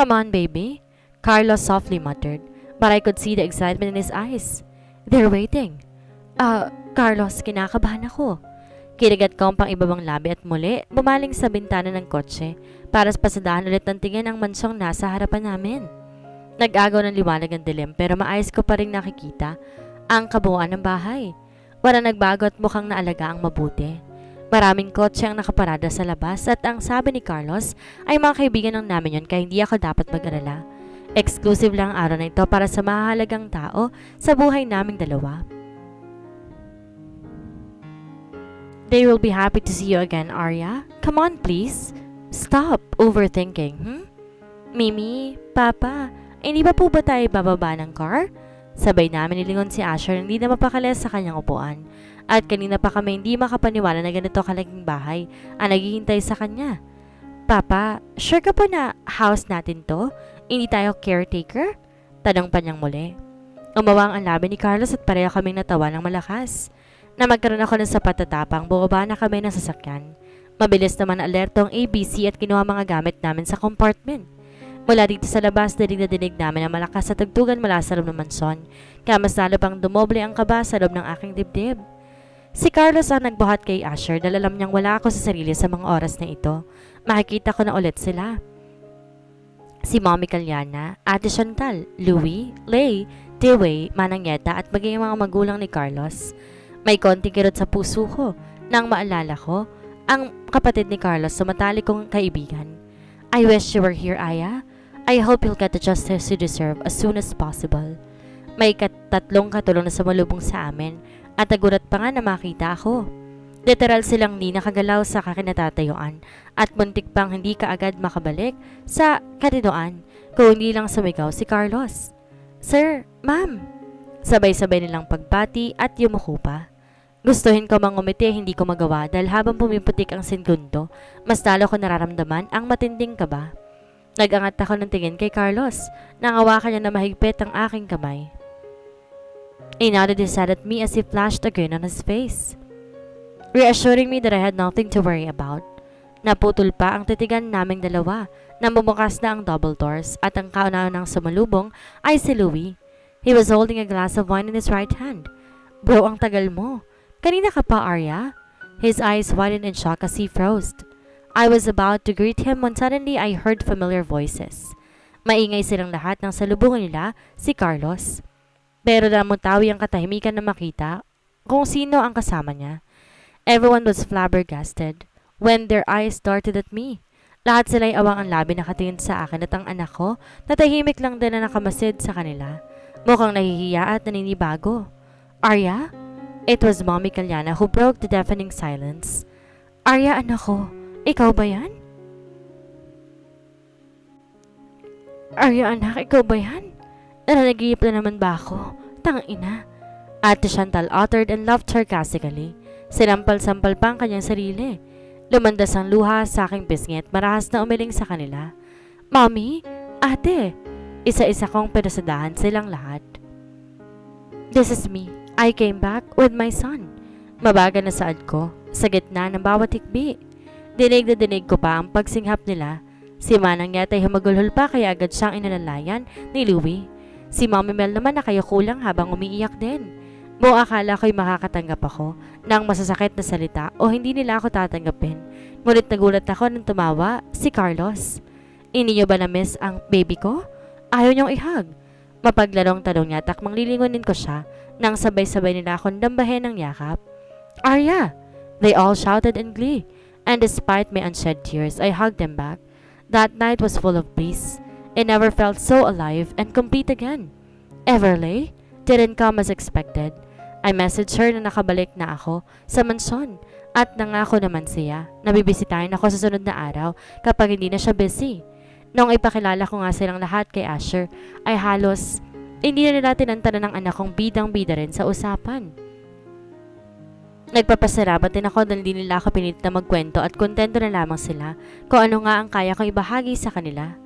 Come on, baby, Carlos softly muttered, but I could see the excitement in his eyes. They're waiting. Carlos, kinakabahan ako. Kinagat ko ang pang-ibabang labi at muli bumaling sa bintana ng kotse para pasadahan ulit ng tingin ang mansyong nasa harapan namin. Nag-agaw ng liwanag ang dilim pero maayos ko pa rin nakikita ang kabuuan ng bahay. Wala nagbago at mukhang naalaga ang mabuti. Maraming kotse ang nakaparada sa labas at ang sabi ni Carlos ay mga kaibigan ng namin yon kaya hindi ako dapat mag-alala. Exclusive lang ang araw na ito para sa mahalagang tao sa buhay naming dalawa. They will be happy to see you again, Arya. Come on, please. Stop overthinking, Mimi, Papa, hindi ba po ba tayo bababa ng car? Sabay namin nilingon si Asher hindi na mapakali sa kanyang upuan. At kanina pa kami hindi makapaniwala na ganito kalaking bahay ang naghihintay sa kanya. Papa, sure ka po na house natin to? Hindi tayo caretaker? Tanong pa niyang muli. Umawang ang labi ni Carlos at pareho kaming natawa ng malakas. Na magkaroon ako ng sapat na tapang, bumaba na kami ng sasakyan. Mabilis naman alerto ang ABC at kinuha mga gamit namin sa compartment. Mula dito sa labas, dinig na dinig namin ang malakas na tugtugan mula sa loob ng mansyon, kaya mas lalo pang dumoble ang kaba sa loob ng aking dibdib. Si Carlos ang nagbuhat kay Asher dahil alam niyang wala ako sa sarili sa mga oras na ito. Makikita ko na ulit sila. Si Mommy Kalyana, Ate Chantal, Louie, Lay, Dewey, Manang Yeta at maging mga magulang ni Carlos. May konting kirot sa puso ko nang maalala ko ang kapatid ni Carlos sa matalik kong kaibigan. I wish you were here, Aya. I hope you'll get the justice you deserve as soon as possible. May tatlong katulong na sumalubong sa amin at nagulat pa nga na makita ako. Literal silang di nakagalaw sa kakinatatayuan at muntik pang hindi kaagad makabalik sa katinoan kung hindi lang sumigaw si Carlos. Sir, Ma'am! Sabay-sabay nilang pagbati at yumuko pa. Gustuhin ko mang umiti hindi ko magawa dahil habang pumiputik ang segundo, mas lalo ko nararamdaman ang matinding kaba. Nag-angat ako ng tingin kay Carlos, nangawakan niya na mahigpit ang aking kamay. He nodded his head at me as he flashed a grin on his face, reassuring me that I had nothing to worry about. Naputol pa ang titigan naming dalawa nang bumukas na ang double doors at ang kauna-unang sumalubong ay si Louie. He was holding a glass of wine in his right hand. Bro, ang tagal mo. Kanina ka pa, Arya? His eyes widened in shock as he froze. I was about to greet him when suddenly I heard familiar voices. Maingay silang lahat nang salubungan nila si Carlos. Pero namutawi ang katahimikan na makita kung sino ang kasama niya. Everyone was flabbergasted when their eyes darted at me. Lahat sila'y awang ang labi nakatingin sa akin at ang anak ko na tahimik lang din na nakamasid sa kanila. Mukhang nahihiya at naninibago. Arya? It was Mommy Kalyana who broke the deafening silence. Arya, anak ko, ikaw ba yan? Arya, anak, ikaw ba yan? Nananagiyip na naman ba ako? Tangina. Ate Chantal uttered and laughed sarcastically. Sinampal-sampal pa ang kanyang sarili. Lumandas ang luha sa aking pisngi at marahas na umiling sa kanila. Mommy, ate, isa-isa kong pinasadahan silang lahat. This is me. I came back with my son. Mabagal na saad ko sa gitna ng bawat hikbi. Dinig na dinig ko pa ang pagsinghap nila. Si Manang Yeta ay humagulhol pa kaya agad siyang inalalayan ni Louie. Si Mommy Mel naman nakayukulang habang umiiyak din. Buong akala ko'y makakatanggap ako ng masasakit na salita o hindi nila ako tatanggapin. Ngunit nagulat ako nang tumawa si Carlos. Hindi niyo ba na-miss ang baby ko? Ayaw niyong ihag. Mapaglarong tanong niya at manglilingunin ko siya nang sabay-sabay nila akong dambahin ng yakap. Arya! They all shouted in glee, and despite my unshed tears, I hugged them back. That night was full of bliss. I never felt so alive and complete again. Everleigh didn't come as expected. I messaged her na nakabalik na ako sa mansyon at nangako naman siya na bibisitahin ako sa sunod na araw kapag hindi na siya busy. Nung ipakilala ko nga silang lahat kay Asher, ay halos hindi na nila tinantanan ng anak kong bidang-bida rin sa usapan. Nagpapasalamat din ako dahil di nila ako pinilit na magkwento at kontento na lamang sila kung ano nga ang kaya kong ibahagi sa kanila.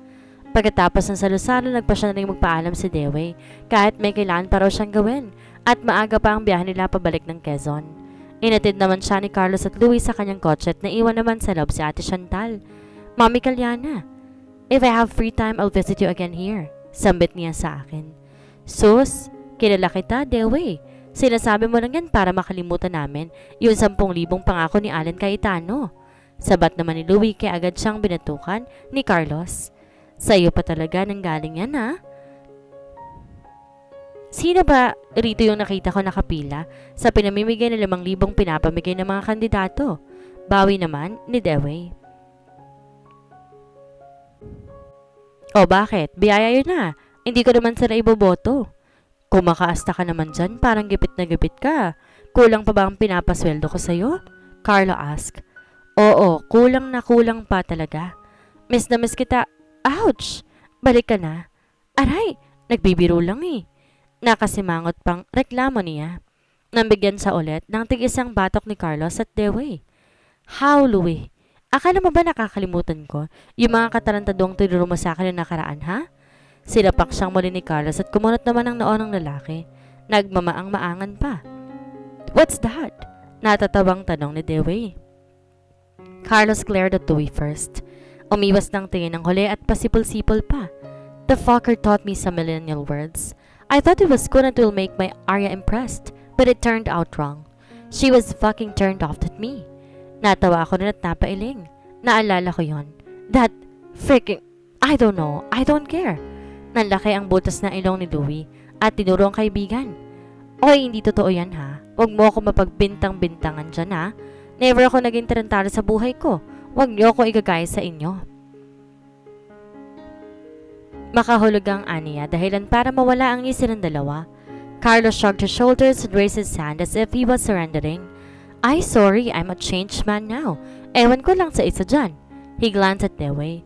Pagkatapos ng salusalo, nagpa siya na rin magpaalam si Dewey kahit may kailangan pa raw siyang gawin at maaga pa ang biyahe nila pabalik ng Quezon. Inatid naman siya ni Carlos at Louie sa kanyang kotse at naiwan naman sa loob si Ate Chantal. Mommy Kalyana, If I have free time, I'll visit you again here. Sambit niya sa akin. Sus, kilala kita, Dewey. Sinasabi mo lang yan para makalimutan namin yung 10,000 pangako ni Allen Cayetano. Sabat naman ni Louie kaya agad siyang binatukan ni Carlos. Sa iyo pa talaga nang galing yan, ha? Sino ba rito yung nakita ko nakapila sa pinamimigay ng 5,000 pinapamigay ng mga kandidato? Bawi naman ni Dewey. O bakit? Biyaya yun na. Hindi ko naman sila iboboto. Kung makaasta ka naman dyan, parang gipit na gipit ka. Kulang pa ba ang pinapasweldo ko sa'yo? Carlo asked. Oo, kulang na kulang pa talaga. Miss na miss kita. Ouch! Balik ka na. Aray, nagbibiro lang eh. Nakasimangot pang reklamo niya. Nambigyan sa ulit ng tig-isang batok ni Carlos at Dewey. How, Louie? Akala mo ba nakakalimutan ko yung mga katarantadong tinuro mo sa akin na nakaraan, ha? Silapak siyang muli ni Carlos at kumunot naman ang noo ng lalaki. Nagmamaang-maangan pa. What's that? Natatabang tanong ni Dewey. Carlos glared at Louie first. Umiwas ng tingin ng huli at pasipol-sipol pa. The fucker taught me some millennial words. I thought it was good and it will make my Arya impressed, but it turned out wrong. She was fucking turned off at me. Natawa ako rin at napailing. Naalala ko yon. That freaking... I don't know. I don't care. Nanlaki ang butas na ilong ni Louie at tinuro ang kaibigan. Oy, hindi totoo yan, ha? Huwag mo ako mapagbintang-bintangan dyan, ha? Never ako naging tarantado sa buhay ko. Huwag niyo ako igagaya sa inyo. Makahulog ang aniya dahilan para mawala ang isa ng dalawa. Carlos shrugged his shoulders and raised his hand as if he was surrendering. Ay, sorry, I'm a changed man now. Ewan ko lang sa isa dyan. He glanced at Dewey.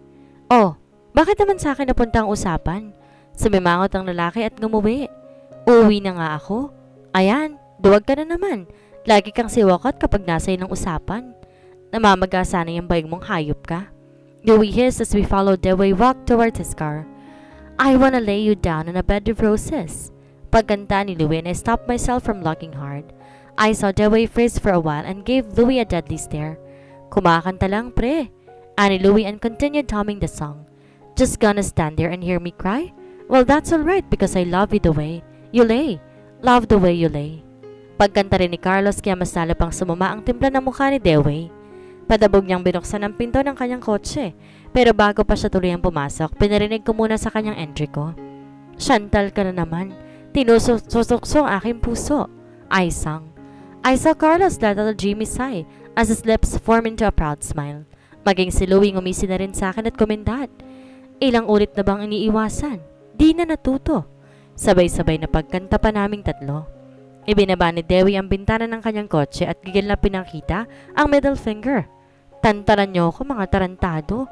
Oh, bakit naman sa akin napunta ang usapan? Sumimangot ang lalaki at ngumuwi. Uuwi na nga ako. Ayan, duwag ka na naman. Lagi kang siwakot kapag nasa ng usapan. Namamaga sana yung bayag mong hayop ka. Louie hissed as we followed Dewey walk towards his car. I wanna lay you down on a bed of roses. Pagkanta ni Louie and I stopped myself from looking hard. I saw Dewey freeze for a while and gave Louie a deadly stare. Kumakanta lang, pre. Ani Louie and continued humming the song. Just gonna stand there and hear me cry? Well, that's alright because I love you the way you lay. Love the way you lay. Pagkanta rin ni Carlos kaya mas lalo pang sumama ang timpla ng mukha ni Dewey. Padabog niyang binuksan ang pinto ng kanyang kotse. Pero bago pa siya tuluyang pumasok, pinarinig ko muna sa kanyang entry ko. Chantal ka na naman. Tinusok-susok ang aking puso. I sang. I saw Carlos let out a dreamy sigh as his lips formed into a proud smile. Maging si Louie ngumisi na rin sa akin at kumendat. Ilang ulit na bang iniiwasan? Di na natuto. Sabay-sabay na pagkanta pa naming tatlo. Ibinaba ni Dewey ang bintana ng kanyang kotse at gigil na pinakita ang middle finger. Tantaran niyo ako mga tarantado.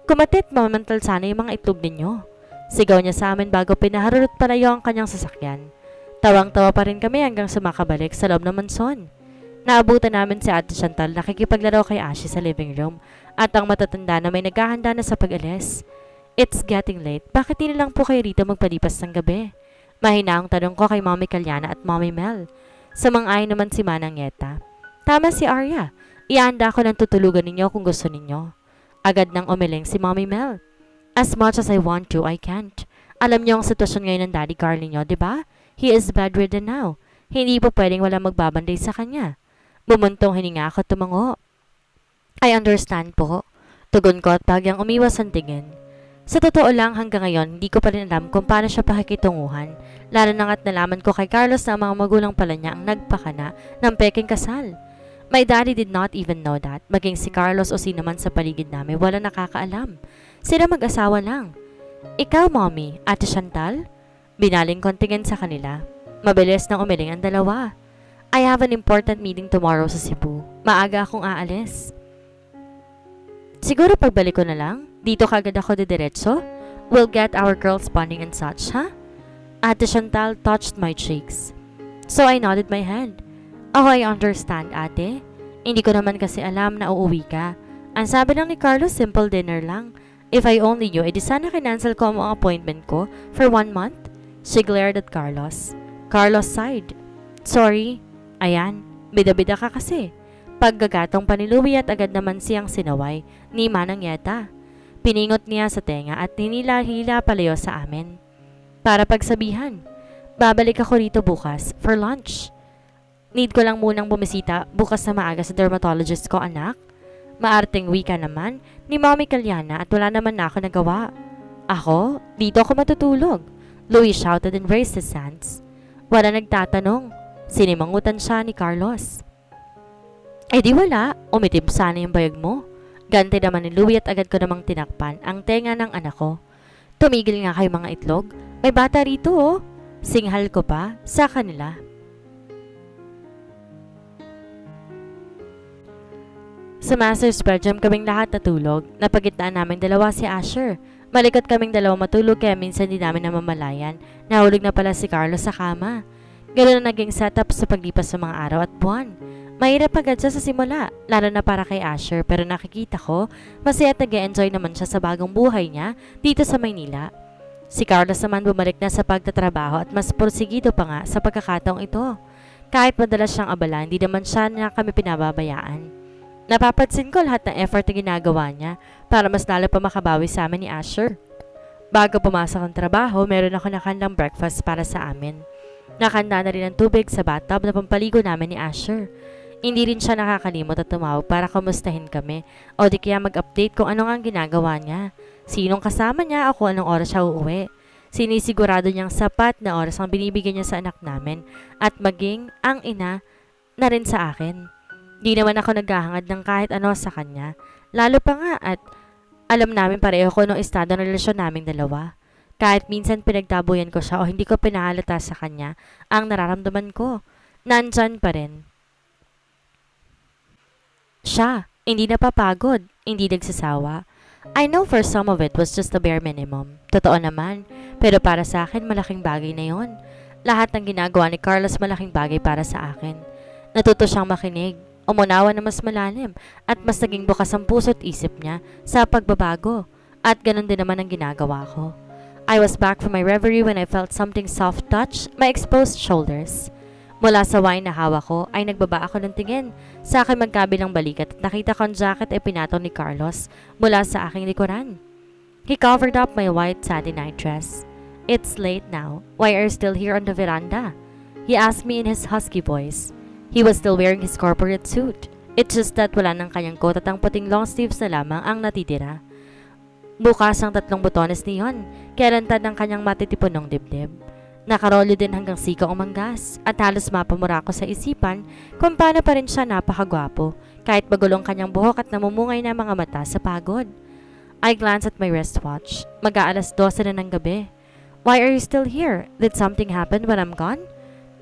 Kumatit mamamantal sana yung mga itlog ninyo. Sigaw niya sa amin bago pinaharulot palayo ang kanyang sasakyan. Tawang-tawa pa rin kami hanggang sumakabalik sa loob ng mansyon. Naabutan namin si Ate Chantal nakikipaglaro kay Ashi sa living room at ang matatanda na may naghahanda na sa pag-alis. It's getting late. Bakit hindi lang po kayo rito magpalipas ng gabi? Mahina ang tanong ko kay Mommy Kalyana at Mommy Mel. Samang-ayon naman si Manang Yeta. Tama si Arya. Ihanda ko ng tutulugan ninyo kung gusto ninyo. Agad nang umiling si Mommy Mel. As much as I want to, I can't. Alam niyo ang sitwasyon ngayon ng Daddy Carl ninyo, di ba? He is bedridden now. Hindi po pwedeng wala magbabanday sa kanya. Bumuntong hininga ako at tumango. I understand po. Tugon ko at bagyang umiwas ang tingin. Sa totoo lang hanggang ngayon, hindi ko pa rin alam kung paano siya pakikitunguhan. Lalo na nga't nalaman ko kay Carlos na ang mga magulang pala niya ang nagpakana ng peking kasal. My daddy did not even know that. Maging si Carlos o sino man sa paligid namin, wala nakakaalam. Sila mag-asawa lang. Ikaw, Mommy, Ate Chantal? Binaling kontingin sa kanila. Mabilis nang umiling ang dalawa. I have an important meeting tomorrow sa Cebu. Maaga akong aalis. Siguro pagbalik ko na lang? Dito kagad ako didiretso? We'll get our girls bonding and such, ha? Ate Chantal touched my cheeks. So I nodded my head. Oh, I understand, ate. Hindi ko naman kasi alam na uuwi ka. Ang sabi lang ni Carlos, simple dinner lang. If I only knew, edi sana kinancel ko ang appointment ko for 1 month. She glared at Carlos. Carlos sighed. Sorry. Ayan, bida-bida ka kasi. Paggagatong pa ni Louie at agad naman siyang sinaway ni Manang Yeta. Piningot niya sa tenga at hinila-hila palayo sa amin. Para pagsabihan, babalik ako rito bukas for lunch. Need ko lang munang bumisita bukas na maaga sa dermatologist ko, anak. Maarting wika naman ni Mommy Kalyana at wala naman na ako nagawa. Ako? Dito ako matutulog. Louis shouted and raised his hands. Wala nagtatanong. Sinimangutan siya ni Carlos. Eh di wala, umitim sana yung bayag mo. Ganti naman ni Louie at agad ko namang tinakpan ang tenga ng anak ko. Tumigil nga kayo mga itlog. May bata rito oh. Singhal ko pa sa kanila. Sa master's bedroom kaming lahat natulog. Napagitnaan namin dalawa si Asher. Malikot kaming dalawa matulog kaya minsan di namin namamalayan. Nahulog na pala si Carlos sa kama. Ganoon na naging setup sa paglipas ng mga araw at buwan. Mahirap agad siya sa simula, lalo na para kay Asher, pero nakikita ko, masaya at nag-enjoy naman siya sa bagong buhay niya dito sa Maynila. Si Carlos naman bumalik na sa pagtatrabaho at mas porsigido pa nga sa pagkakataong ito. Kahit madalas siyang abala, hindi naman siya na kami pinababayaan. Napapansin ko lahat ng effort na ginagawa niya para mas lalo pa makabawi sa amin ni Asher. Bago pumasok ang trabaho, meron ako nakandang breakfast para sa amin. Nakanda na rin ang tubig sa bathtub na pampaligo namin ni Asher. Hindi rin siya nakakalimot at tumawag para kumustahin kami o di kaya mag-update kung ano nga ang ginagawa niya. Sinong kasama niya o kung anong oras siya uuwi. Sinisigurado niyang sapat na oras ang binibigyan niya sa anak namin at maging ang ina na rin sa akin. Di naman ako naghahangad ng kahit ano sa kanya. Lalo pa nga at alam namin pareho kung anong estado ng relasyon naming dalawa. Kahit minsan pinagtabuyan ko siya o hindi ko pinahalata sa kanya ang nararamdaman ko. Nandyan pa rin. Siya, hindi napapagod, hindi nagsasawa. I know for some of it was just the bare minimum. Totoo naman, pero para sa akin malaking bagay na yon. Lahat ng ginagawa ni Carlos malaking bagay para sa akin. Natuto siyang makinig, umunawa na mas malalim at mas naging bukas ang puso't isip niya sa pagbabago. At ganun din naman ang ginagawa ko. I was back from my reverie when I felt something soft touch my exposed shoulders. Mula sa wine na hawak ko ay nagbaba ako ng tingin sa aking magkabilang balikat at nakita ko ang jacket ay pinatong ni Carlos mula sa aking likuran. He covered up my white satin nightdress. It's late now. Why are you still here on the veranda? He asked me in his husky voice. He was still wearing his corporate suit. It's just that wala ng kanyang coat at ang puting long sleeves na lamang ang natitira. Bukas ang 3 butones niyon, kaya lantad ang kanyang matitipunong dibdib. Nakarolyo din hanggang sika umanggas at halos mapamura ko sa isipan kung paano pa rin siya napakagwapo kahit magulong kanyang buhok at namumungay na mga mata sa pagod. I glanced at my wristwatch. Mag-aalas 12 na ng gabi. Why are you still here? Did something happen when I'm gone?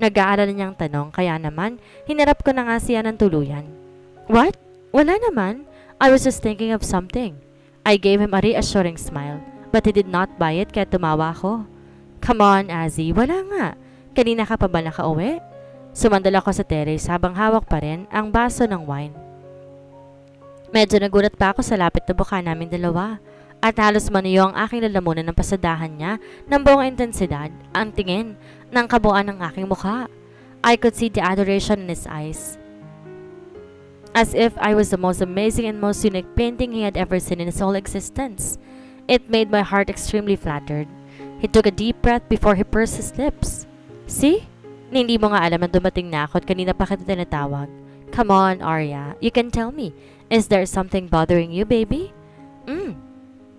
Nag-aalala niyang tanong kaya naman hinarap ko na nga siya ng tuluyan. What? Wala naman. I was just thinking of something. I gave him a reassuring smile but he did not buy it kaya tumawa ako. Come on, Azzy. Wala nga. Kanina ka pa ba nakauwi? Sumandal ako sa terrace habang hawak pa rin ang baso ng wine. Medyo nagulat pa ako sa lapit na buka namin dalawa at halos manuyo ang aking lalamunan ng pasadahan niya ng buong intensidad, ang tingin ng kabuuan ng aking mukha. I could see the adoration in his eyes. As if I was the most amazing and most unique painting he had ever seen in his whole existence. It made my heart extremely flattered. He took a deep breath before he pursed his lips. See? Hindi mo nga alam na dumating na ako at kanina pa kita tinatawag. Come on, Arya. You can tell me. Is there something bothering you, baby?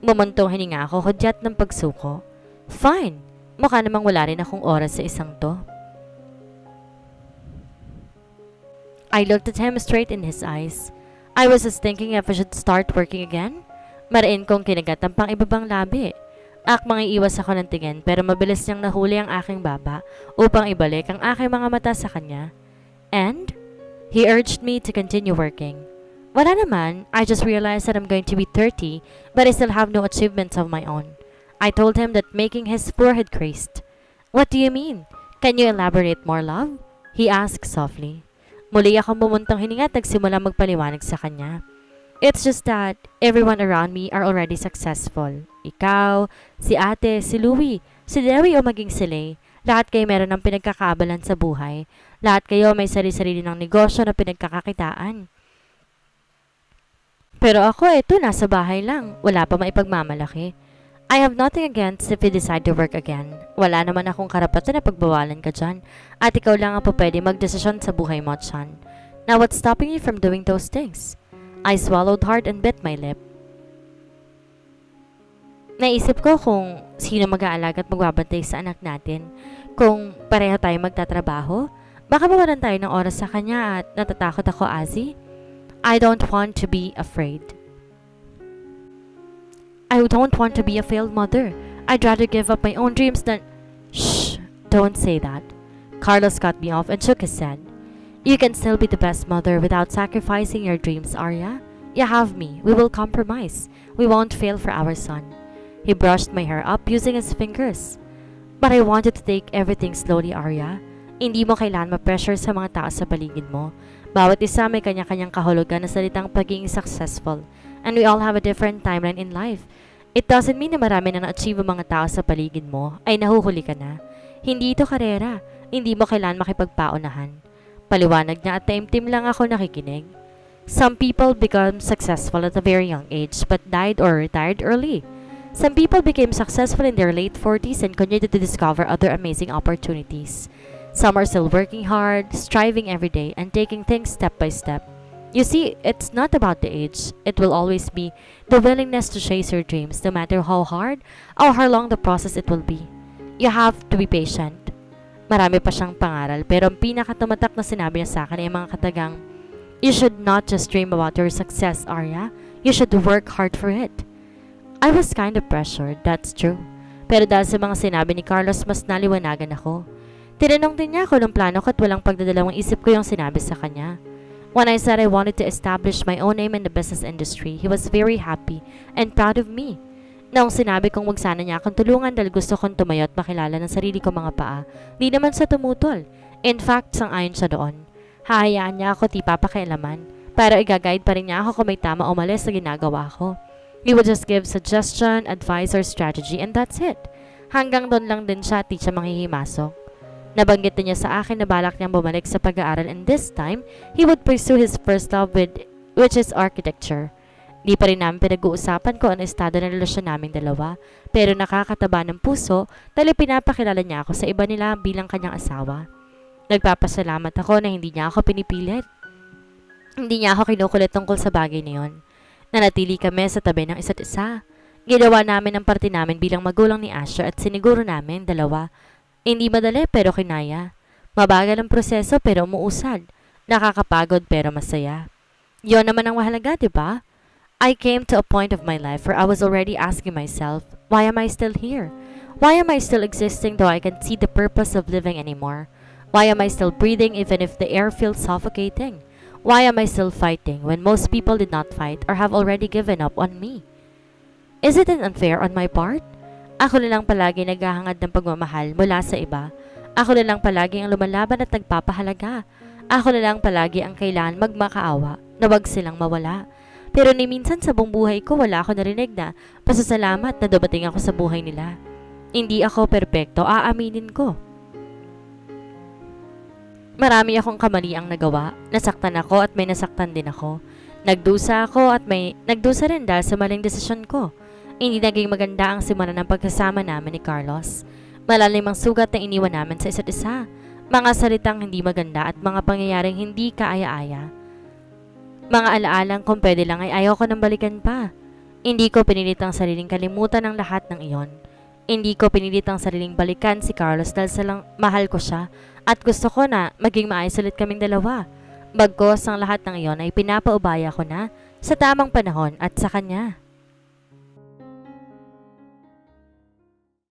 Mumuntong hininga ako, hudyat ng pagsuko. Fine. Mukha namang wala rin akong oras sa isang to. I looked at him straight in his eyes. I was just thinking if I should start working again. Marain kong kinagat ang pang ibabang labi. Akmang iiwas ako ng tingin pero mabilis niyang nahuli ang aking baba upang ibalik ang aking mga mata sa kanya. And he urged me to continue working. Wala naman, I just realized that I'm going to be 30 but I still have no achievements of my own. I told him that making his forehead creased. What do you mean? Can you elaborate more, love? He asked softly. Muli akong bumuntong hininga at nagsimula magpaliwanag sa kanya. It's just that everyone around me are already successful. Ikaw, si ate, si Louie, si Dewi o maging si Lay. Lahat kayo meron ng pinagkakaabalan sa buhay. Lahat kayo may sarili-sarili ng negosyo na pinagkakakitaan. Pero ako, eto, nasa bahay lang. Wala pa maipagmamalaki. I have nothing against if you decide to work again. Wala naman akong karapatan na pagbawalan ka dyan. At ikaw lang ang pwede magdesisyon sa buhay mo, Chan. Now what's stopping you from doing those things? I swallowed hard and bit my lip. Naisip ko kung sino mag-aalaga at magbabantay sa anak natin. Kung pareho tayo magtatrabaho, baka mawalan tayo ng oras sa kanya at natatakot ako, Azzy. I don't want to be afraid. I don't want to be a failed mother. I'd rather give up my own dreams than... Shh! Don't say that. Carlos cut me off and shook his head. You can still be the best mother without sacrificing your dreams, Arya. You have me. We will compromise. We won't fail for our son. He brushed my hair up using his fingers. But I wanted to take everything slowly, Arya. Hindi mo kailangan ma-pressure sa mga tao sa paligid mo. Bawat isa may kanya-kanyang kahulugan na salitang pagiging successful. And we all have a different timeline in life. It doesn't mean na marami na na-achieve ang mga tao sa paligid mo ay nahuhuli ka na. Hindi ito karera. Hindi mo kailangan makipagpaunahan. Paliwanag niya at taimtim lang ako nakikinig. Some people become successful at a very young age but died or retired early. Some people became successful in their late 40s and continued to discover other amazing opportunities. Some are still working hard, striving every day, and taking things step by step. You see, it's not about the age. It will always be the willingness to chase your dreams no matter how hard or how long the process it will be. You have to be patient. Marami pa siyang pangaral pero ang pinakatumatak na sinabi niya sa akin ay mga katagang, you should not just dream about your success, Arya. You should work hard for it. I was kind of pressured, that's true. Pero dahil sa mga sinabi ni Carlos, mas naliwanagan ako. Tinanong din niya ako ng plano ko at walang pagdadalawang isip ko yung sinabi sa kanya. When I said I wanted to establish my own name in the business industry, he was very happy and proud of me. Noong sinabi kong wag sana niya akong tulungan dahil gusto kong tumayo at makilala ng sarili kong mga paa, di naman sa tumutol. In fact, sang-ayon siya doon. Hahayaan niya ako di papakialaman, pero igaguide pa rin niya ako kung may tama o mali sa ginagawa ko. He would just give suggestion, advice, or strategy and that's it. Hanggang doon lang din siya at di siya manghihimasok. Nabanggit niya sa akin na balak niyang bumalik sa pag-aaral and this time, he would pursue his first love which is architecture. Di pa rin namin pinag-uusapan kung ano estado ng relasyon naming dalawa, pero nakakataba ng puso dahil pinapakilala niya ako sa iba nila bilang kanyang asawa. Nagpapasalamat ako na hindi niya ako pinipilit. Hindi niya ako kinukulit tungkol sa bagay na yon. Nanatili kami sa tabi ng isa't isa. Ginawa namin ang parte namin bilang magulang ni Asher at siniguro namin dalawa. Hindi madali pero kinaya. Mabagal ang proseso pero umuusad. Nakakapagod pero masaya. Yon naman ang mahalaga, di ba? I came to a point of my life where I was already asking myself, why am I still here? Why am I still existing though I can't see the purpose of living anymore? Why am I still breathing even if the air feels suffocating? Why am I still fighting when most people did not fight or have already given up on me? Is it unfair on my part? Ako na lang palagi naghahangad ng pagmamahal mula sa iba. Ako na lang palagi ang lumalaban at nagpapahalaga. Ako na lang palagi ang kailangan magmakaawa na wag silang mawala. Pero ni minsan sa buong buhay ko wala ako narinig na pasasalamat na dumating ako sa buhay nila. Hindi ako perpekto, aaminin ko. Marami akong kamali ang nagawa. Nasaktan ako at may nasaktan din ako. Nagdusa ako at may nagdusa rin dahil sa maling desisyon ko. Hindi naging maganda ang simula ng pagkasama namin ni Carlos. Malalim ang sugat na iniwan namin sa isa't isa. Mga salitang hindi maganda at mga pangyayaring hindi kaaya-aya. Mga alaalang kung pwede lang ay ayaw ko nang balikan pa. Hindi ko pinilit ang sariling kalimutan ng lahat ng iyon. Hindi ko pinilit ang sariling balikan si Carlos dahil salang mahal ko siya at gusto ko na maging maayos ulit kaming dalawa. Bagkos ang lahat ng iyon ay pinapaubaya ko na sa tamang panahon at sa kanya.